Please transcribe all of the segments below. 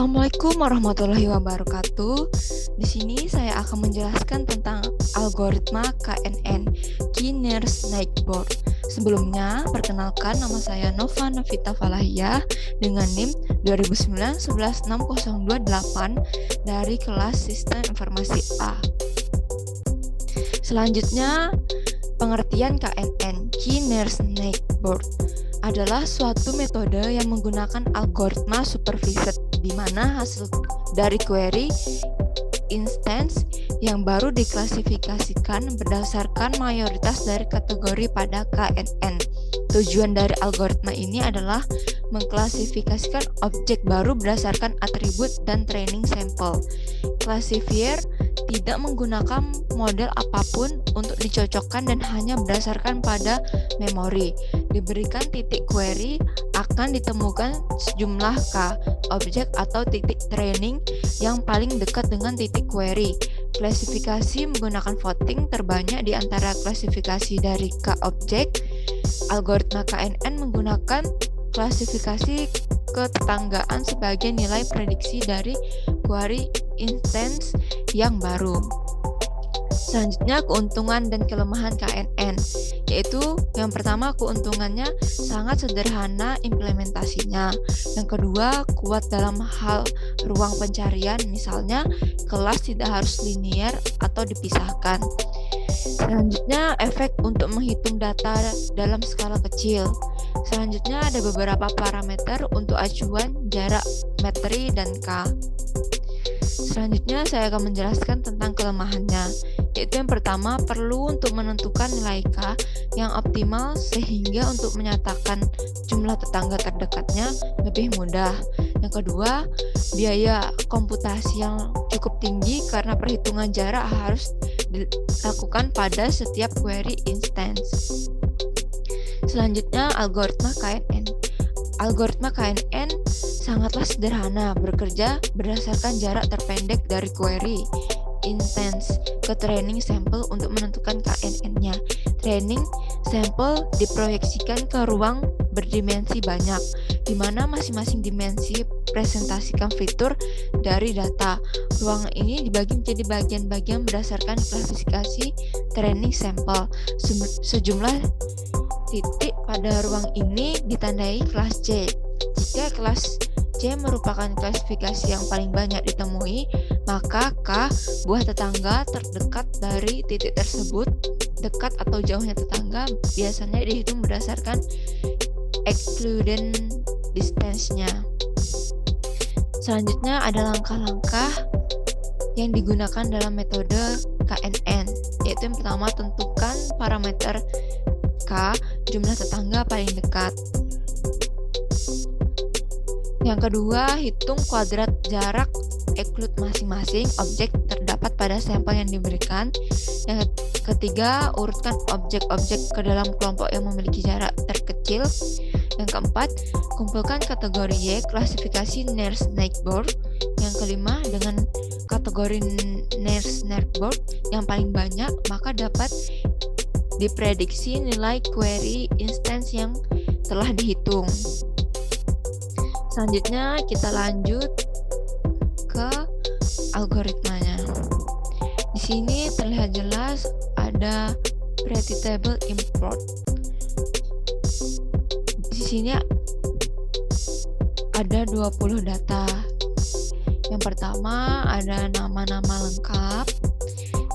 Assalamualaikum warahmatullahi wabarakatuh. Di sini saya akan menjelaskan tentang algoritma KNN, Key Near Snakeboard. Sebelumnya, perkenalkan nama saya Nova Novita Falahiyah dengan NIM 2009-116028 dari kelas Sistem Informasi A. Selanjutnya, pengertian KNN, Key Near Snakeboard, adalah suatu metode yang menggunakan algoritma supervised di mana hasil dari query instance yang baru diklasifikasikan berdasarkan mayoritas dari kategori pada KNN. Tujuan dari algoritma ini adalah mengklasifikasikan objek baru berdasarkan atribut dan training sampel. Classifier tidak menggunakan model apapun untuk dicocokkan dan hanya berdasarkan pada memori. Diberikan titik query, akan ditemukan sejumlah K objek atau titik training yang paling dekat dengan titik query. Klasifikasi menggunakan voting terbanyak di antara klasifikasi dari K objek. Algoritma KNN menggunakan klasifikasi ketetanggaan sebagai nilai prediksi dari query instance yang baru. Selanjutnya, keuntungan dan kelemahan KNN, yaitu yang pertama, keuntungannya sangat sederhana implementasinya. Yang kedua, kuat dalam hal ruang pencarian, misalnya kelas tidak harus linear atau dipisahkan. Selanjutnya, efek untuk menghitung data dalam skala kecil. Selanjutnya, ada beberapa parameter untuk acuan, jarak, metri, dan K. Selanjutnya, saya akan menjelaskan tentang kelemahannya, yaitu yang pertama, perlu untuk menentukan nilai K yang optimal sehingga untuk menyatakan jumlah tetangga terdekatnya lebih mudah. Yang kedua, biaya komputasi yang cukup tinggi karena perhitungan jarak harus dilakukan pada setiap query instance. Selanjutnya, algoritma KNN. Algoritma KNN sangatlah sederhana, bekerja berdasarkan jarak terpendek dari query instance ke training sampel untuk menentukan KNN-nya. Training sampel diproyeksikan ke ruang berdimensi banyak, di mana masing-masing dimensi presentasikan fitur dari data. Ruang ini dibagi menjadi bagian-bagian berdasarkan klasifikasi training sampel. Sejumlah titik pada ruang ini ditandai kelas C. Jika kelas C merupakan klasifikasi yang paling banyak ditemui, maka K buah tetangga terdekat dari titik tersebut. Dekat atau jauhnya tetangga biasanya dihitung berdasarkan excluded distance-nya. Selanjutnya ada langkah-langkah yang digunakan dalam metode KNN, yaitu yang pertama, tentukan parameter K, jumlah tetangga paling dekat. Yang kedua, hitung kuadrat jarak exclude masing-masing objek terdapat pada sampel yang diberikan. Yang ketiga, urutkan objek-objek ke dalam kelompok yang memiliki jarak terkecil. Yang keempat, kumpulkan kategori Y, klasifikasi Near Snakeboard. Yang kelima, dengan kategori Near Snakeboard yang paling banyak, maka dapat diprediksi nilai query instance yang telah dihitung. Selanjutnya kita lanjut ke algoritmanya. Di sini terlihat jelas ada pretty table import. Di sini ada 20 data. Yang pertama ada nama-nama lengkap.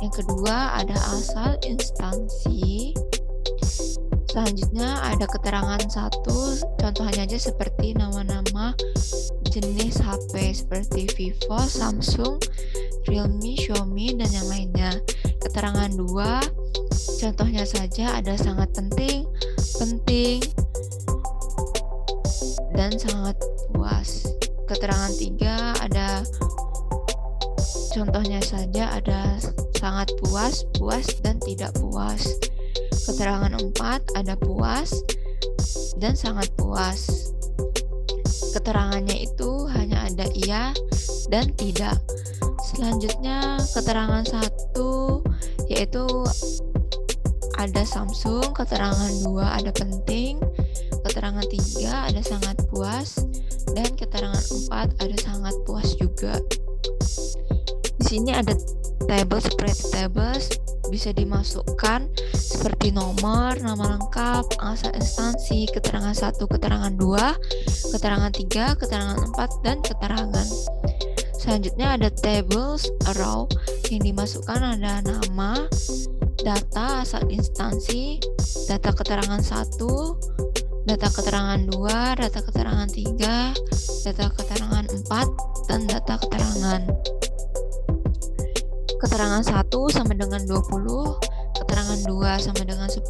Yang kedua ada asal instansi. Selanjutnya ada keterangan satu, contohnya aja seperti nama-nama jenis HP seperti Vivo, Samsung, Realme, Xiaomi, dan yang lainnya. Keterangan dua, contohnya saja ada sangat penting, dan sangat puas. Keterangan tiga ada contohnya saja ada sangat puas, dan tidak puas. Keterangan 4 ada puas dan sangat puas. Keterangannya itu hanya ada iya dan tidak. Selanjutnya keterangan 1 yaitu ada Samsung, keterangan 2 ada penting, keterangan 3 ada sangat puas, dan keterangan keterangan 4 ada sangat puas juga. Di sini ada table seperti tables, bisa dimasukkan seperti nomor, nama lengkap, asal instansi, keterangan 1, keterangan 2, keterangan 3, keterangan 4, dan keterangan. Selanjutnya ada tables row, yang dimasukkan ada nama, data asal instansi, data keterangan 1, data keterangan 2, data keterangan 3, data keterangan 4, dan data keterangan. Keterangan 1 sama dengan 20, keterangan 2 sama dengan 10,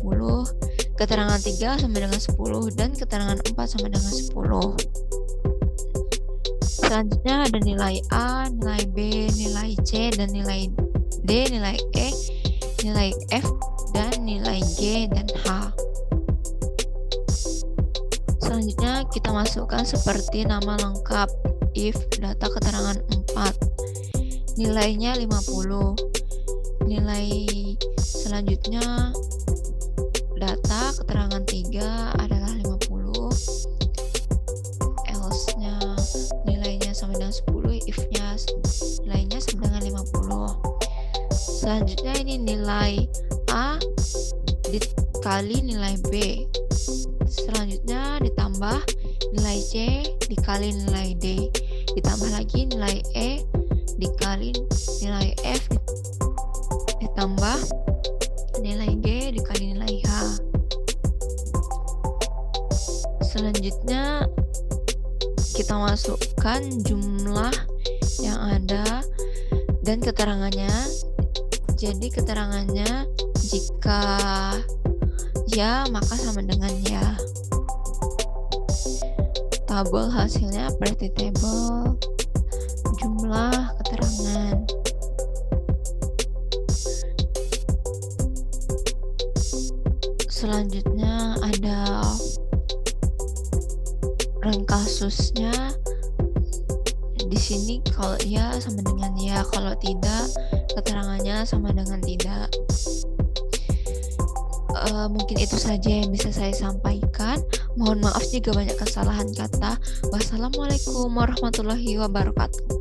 keterangan 3 sama dengan 10, dan keterangan 4 sama dengan 10. Selanjutnya ada nilai A, nilai B, nilai C, dan nilai D, nilai E, nilai F, dan nilai G dan H. Selanjutnya kita masukkan seperti nama lengkap, if, data keterangan 4, nilainya 50. Nilai selanjutnya data keterangan 3 adalah 50, else-nya nilainya sama dengan 10, if-nya nilainya sama dengan 50. Selanjutnya ini nilai A dikali nilai B. Selanjutnya ditambah nilai C dikali nilai D, ditambah lagi nilai E dikali nilai F, ditambah nilai G dikali nilai H. Selanjutnya kita masukkan jumlah yang ada dan keterangannya. Jadi keterangannya jika ya maka sama dengan ya. Tabel hasilnya pretty table, jumlah keterangan. Selanjutnya ada rank kasusnya. Di sini kalau ya sama dengan ya, kalau tidak keterangannya sama dengan tidak. Mungkin itu saja yang bisa saya sampaikan. Mohon maaf jika banyak kesalahan kata. Wassalamualaikum warahmatullahi wabarakatuh.